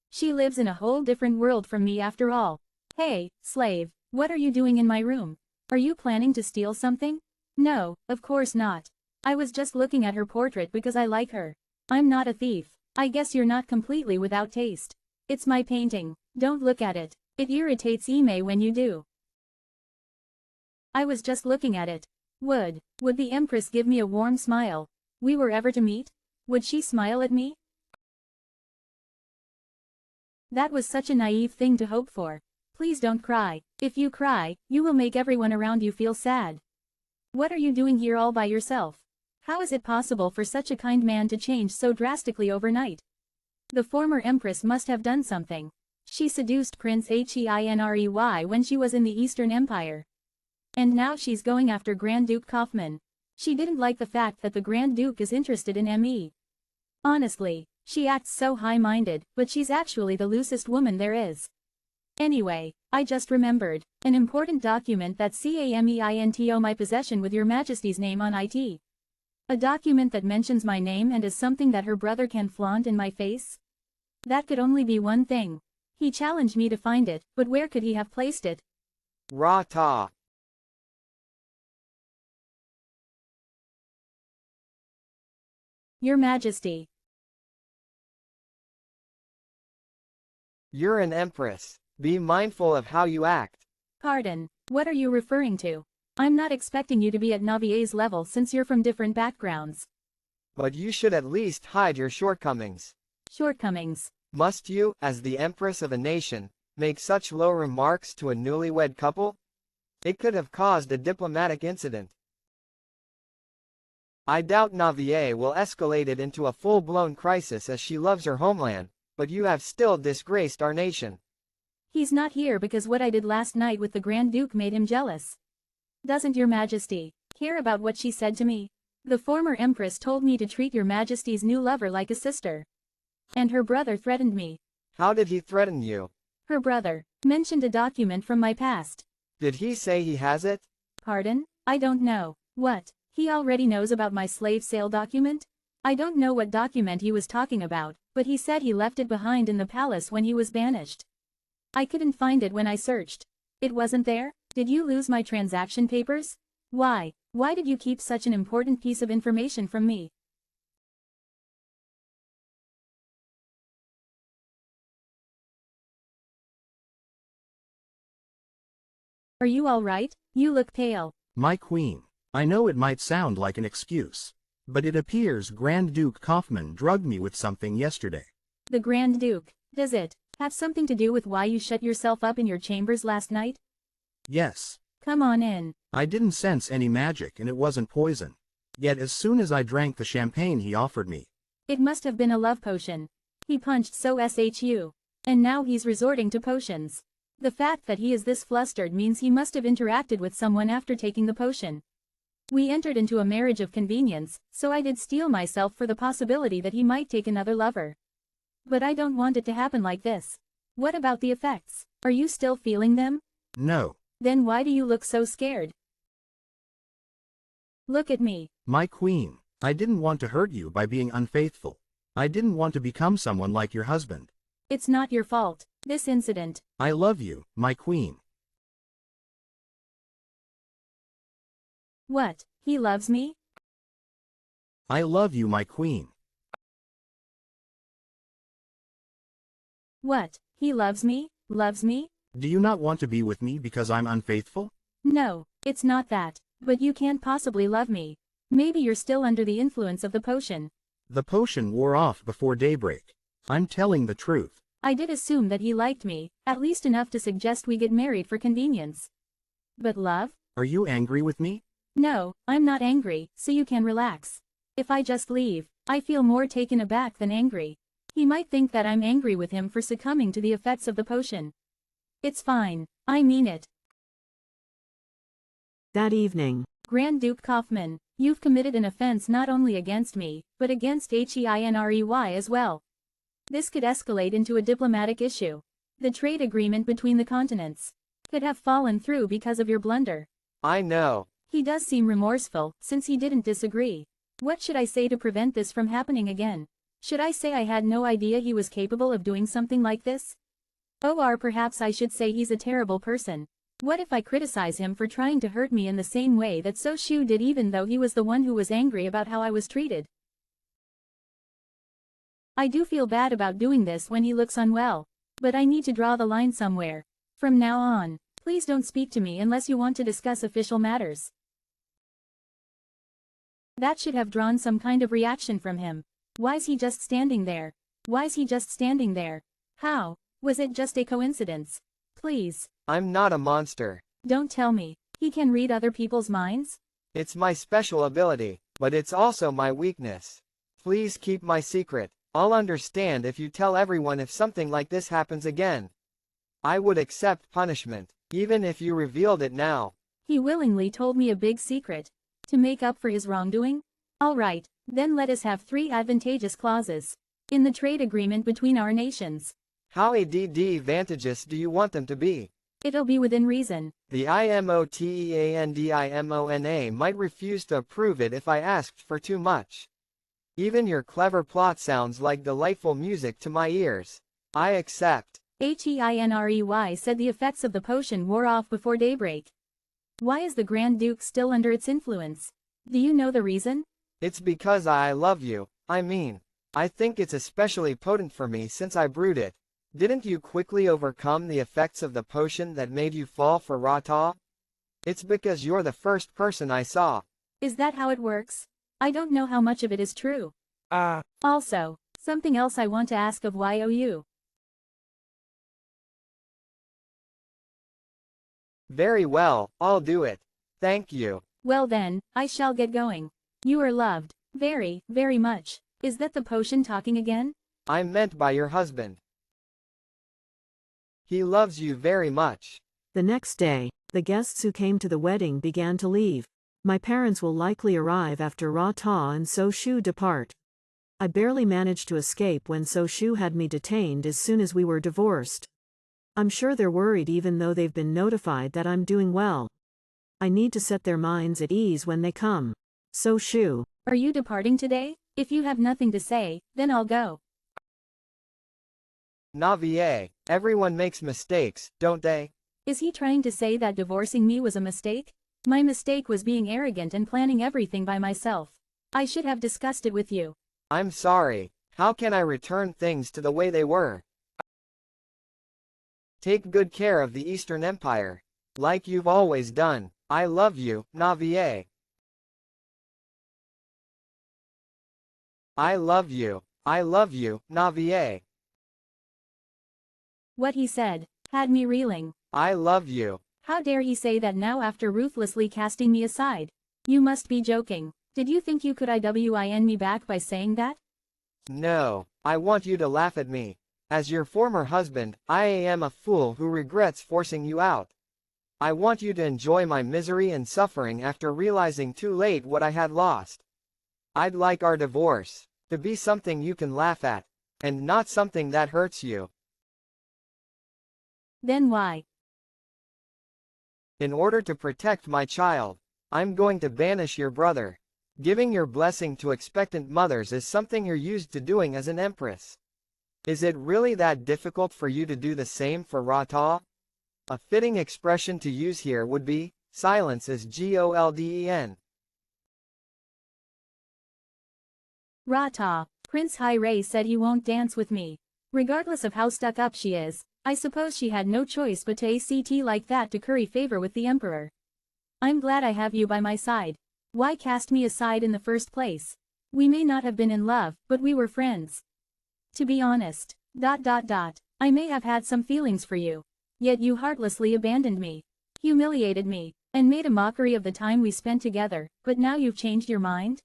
She lives in a whole different world from me after all. Hey, slave, what are you doing in my room? Are you planning to steal something? No, of course not. I was just looking at her portrait because I like her. I'm not a thief. I guess you're not completely without taste. It's my painting. Don't look at it. It irritates Ime when you do. I was just looking at it. Would the Empress give me a warm smile? We were ever to meet? Would she smile at me? That was such a naive thing to hope for. Please don't cry. If you cry, you will make everyone around you feel sad. What are you doing here all by yourself? How is it possible for such a kind man to change so drastically overnight? The former Empress must have done something. She seduced Prince Heinrey when she was in the Eastern Empire. And now she's going after Grand Duke Kaufman. She didn't like the fact that the Grand Duke is interested in me. Honestly, she acts so high-minded, but she's actually the loosest woman there is. Anyway, I just remembered an important document that CAMEINTO my possession with Your Majesty's name on it. A document that mentions my name and is something that her brother can flaunt in my face? That could only be one thing. He challenged me to find it, but where could he have placed it? Ra-ta. Your Majesty. You're an empress. Be mindful of how you act. Pardon, what are you referring to? I'm not expecting you to be at Navier's level since you're from different backgrounds. But you should at least hide your shortcomings. Shortcomings. Must you, as the empress of a nation, make such low remarks to a newlywed couple? It could have caused a diplomatic incident. I doubt Navier will escalate it into a full-blown crisis as she loves her homeland, but you have still disgraced our nation. He's not here because what I did last night with the Grand Duke made him jealous. Doesn't Your Majesty care about what she said to me? The former Empress told me to treat Your Majesty's new lover like a sister. And her brother threatened me. How did he threaten you? Her brother mentioned a document from my past. Did he say he has it? Pardon? I don't know. What? He already knows about my slave sale document? I don't know what document he was talking about, but he said he left it behind in the palace when he was banished. I couldn't find it when I searched. It wasn't there? Did you lose my transaction papers? Why? Why did you keep such an important piece of information from me? Are you all right? You look pale. My queen, I know it might sound like an excuse, but it appears Grand Duke Kaufman drugged me with something yesterday. The Grand Duke, does it have something to do with why you shut yourself up in your chambers last night? Yes. Come on in. I didn't sense any magic and it wasn't poison. Yet as soon as I drank the champagne he offered me. It must have been a love potion. He punched so SHU. And now he's resorting to potions. The fact that he is this flustered means he must have interacted with someone after taking the potion. We entered into a marriage of convenience, so I did steel myself for the possibility that he might take another lover. But I don't want it to happen like this. What about the effects? Are you still feeling them? No. Then why do you look so scared? Look at me. My queen, I didn't want to hurt you by being unfaithful. I didn't want to become someone like your husband. It's not your fault, this incident. I love you, my queen. What? He loves me? I love you, my queen. What? He loves me? Loves me? Do you not want to be with me because I'm unfaithful? No, it's not that. But you can't possibly love me. Maybe you're still under the influence of the potion. The potion wore off before daybreak. I'm telling the truth. I did assume that he liked me, at least enough to suggest we get married for convenience. But love? Are you angry with me? No, I'm not angry, so you can relax. If I just leave, I feel more taken aback than angry. He might think that I'm angry with him for succumbing to the effects of the potion. It's fine, I mean it. That evening, Grand Duke Kaufman, you've committed an offense not only against me, but against HEINREY as well. This could escalate into a diplomatic issue. The trade agreement between the continents could have fallen through because of your blunder. I know. He does seem remorseful, since he didn't disagree. What should I say to prevent this from happening again? Should I say I had no idea he was capable of doing something like this? Or perhaps I should say he's a terrible person. What if I criticize him for trying to hurt me in the same way that So Shu did, even though he was the one who was angry about how I was treated? I do feel bad about doing this when he looks unwell. But I need to draw the line somewhere. From now on, please don't speak to me unless you want to discuss official matters. That should have drawn some kind of reaction from him. Why's he just standing there? Why's he just standing there? How? Was it just a coincidence? Please. I'm not a monster. Don't tell me. He can read other people's minds? It's my special ability, but it's also my weakness. Please keep my secret. I'll understand if you tell everyone if something like this happens again. I would accept punishment, even if you revealed it now. He willingly told me a big secret. To make up for his wrongdoing? Alright, then let us have 3 advantageous clauses. In the trade agreement between our nations. How advantageous do you want them to be? It'll be within reason. The IMOTEANDIMONA might refuse to approve it if I asked for too much. Even your clever plot sounds like delightful music to my ears. I accept. HEINREY said the effects of the potion wore off before daybreak. Why is the Grand Duke still under its influence? Do you know the reason? It's because I love you. I think it's especially potent for me since I brewed it. Didn't you quickly overcome the effects of the potion that made you fall for Rata? It's because you're the first person I saw. Is that how it works? I don't know how much of it is true. Also, something else I want to ask of YOU. Very well, I'll do it. Thank you. Well then, I shall get going. You are loved. Very, very much. Is that the potion talking again? I'm meant by your husband. He loves you very much. The next day, the guests who came to the wedding began to leave. My parents will likely arrive after Ra-Ta and So-Shu depart. I barely managed to escape when So-Shu had me detained as soon as we were divorced. I'm sure they're worried even though they've been notified that I'm doing well. I need to set their minds at ease when they come. So-Shu. Are you departing today? If you have nothing to say, then I'll go. Navier, everyone makes mistakes, don't they? Is he trying to say that divorcing me was a mistake? My mistake was being arrogant and planning everything by myself. I should have discussed it with you. I'm sorry. How can I return things to the way they were? Take good care of the Eastern Empire. Like you've always done. I love you, Navier. I love you, Navier. What he said had me reeling. I love you. How dare he say that now after ruthlessly casting me aside? You must be joking. Did you think you could IWIN me back by saying that? No, I want you to laugh at me. As your former husband, I am a fool who regrets forcing you out. I want you to enjoy my misery and suffering after realizing too late what I had lost. I'd like our divorce to be something you can laugh at, and not something that hurts you. Then why? In order to protect my child, I'm going to banish your brother. Giving your blessing to expectant mothers is something you're used to doing as an empress. Is it really that difficult for you to do the same for Ra-Ta? A fitting expression to use here would be, silence is golden. Ra-Ta, Prince HereLee said he won't dance with me. Regardless of how stuck up she is, I suppose she had no choice but to act like that to curry favor with the emperor. I'm glad I have you by my side. Why cast me aside in the first place? We may not have been in love, but we were friends. To be honest, I may have had some feelings for you. Yet you heartlessly abandoned me, humiliated me, and made a mockery of the time we spent together, but now you've changed your mind?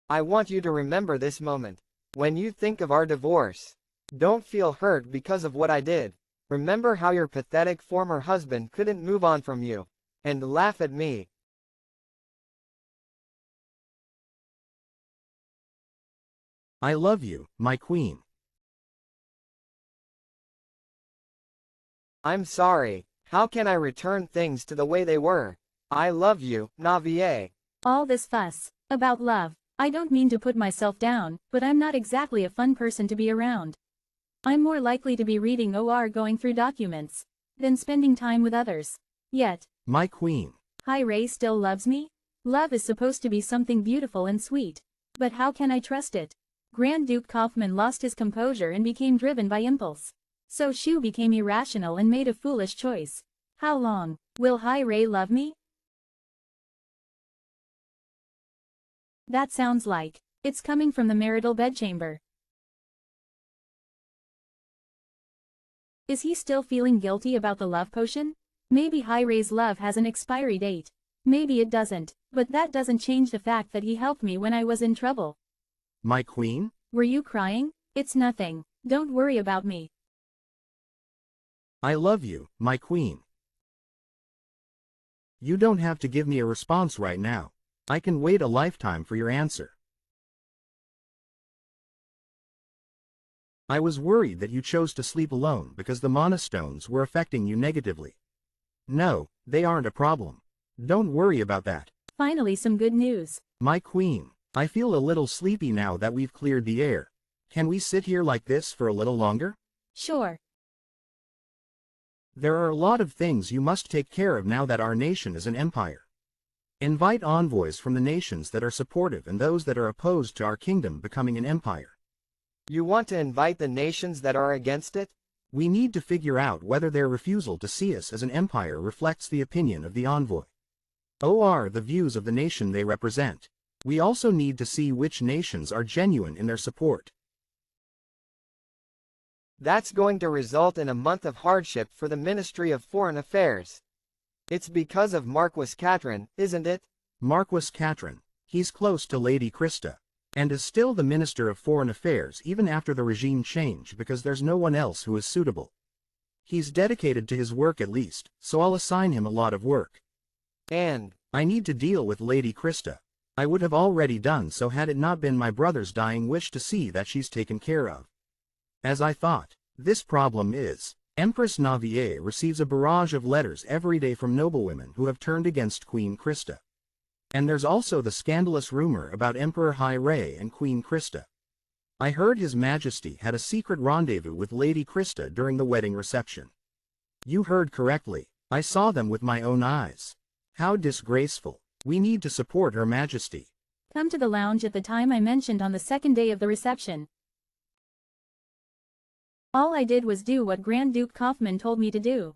I want you to remember this moment. When you think of our divorce, don't feel hurt because of what I did. Remember how your pathetic former husband couldn't move on from you, and laugh at me. I love you, my queen. I'm sorry. How can I return things to the way they were? I love you, Navier. All this fuss about love. I don't mean to put myself down, but I'm not exactly a fun person to be around. I'm more likely to be reading or going through documents than spending time with others. Yet, My queen. HereLee still loves me? Love is supposed to be something beautiful and sweet. But how can I trust it? Grand Duke Kaufman lost his composure and became driven by impulse. So-Shu became irrational and made a foolish choice. How long will HereLee love me? That sounds like it's coming from the marital bedchamber. Is he still feeling guilty about the love potion? Maybe HereLee's love has an expiry date. Maybe it doesn't, but But that doesn't change the fact that he helped me when I was in trouble. My queen? Were you crying? It's nothing. Don't worry about me. I love you, my queen. You don't have to give me a response right now. I can wait a lifetime for your answer. I was worried that you chose to sleep alone because the monastones were affecting you negatively. No, they aren't a problem. Don't worry about that. Finally, some good news. My queen, I feel a little sleepy now that we've cleared the air. Can we sit here like this for a little longer? Sure. There are a lot of things you must take care of now that our nation is an empire. Invite envoys from the nations that are supportive and those that are opposed to our kingdom becoming an empire. You want to invite the nations that are against it? We need to figure out whether their refusal to see us as an empire reflects the opinion of the envoy. Or the views of the nation they represent. We also need to see which nations are genuine in their support. That's going to result in a month of hardship for the Ministry of Foreign Affairs. It's because of Marquis Catherine, isn't it? Marquis Catherine. He's close to Lady Krista. And is still the Minister of Foreign Affairs even after the regime change because there's no one else who is suitable. He's dedicated to his work at least, so I'll assign him a lot of work. And I need to deal with Lady Krista. I would have already done so had it not been my brother's dying wish to see that she's taken care of. As I thought, this problem is, Empress Navier receives a barrage of letters every day from noblewomen who have turned against Queen Krista. And there's also the scandalous rumor about Emperor HereLee and Queen Krista. I heard His Majesty had a secret rendezvous with Lady Krista during the wedding reception. You heard correctly, I saw them with my own eyes. How disgraceful. We need to support Her Majesty. Come to the lounge at the time I mentioned on the second day of the reception. All I did was do what Grand Duke Kaufman told me to do.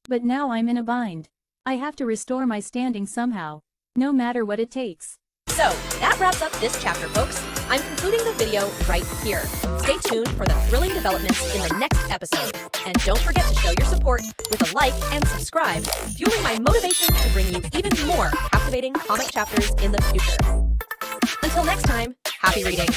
But now I'm in a bind. I have to restore my standing somehow. No matter what it takes. So, that wraps up this chapter, folks. I'm concluding the video right here. Stay tuned for the thrilling developments in the next episode. And don't forget to show your support with a like and subscribe, fueling my motivation to bring you even more captivating comic chapters in the future. Until next time, happy reading!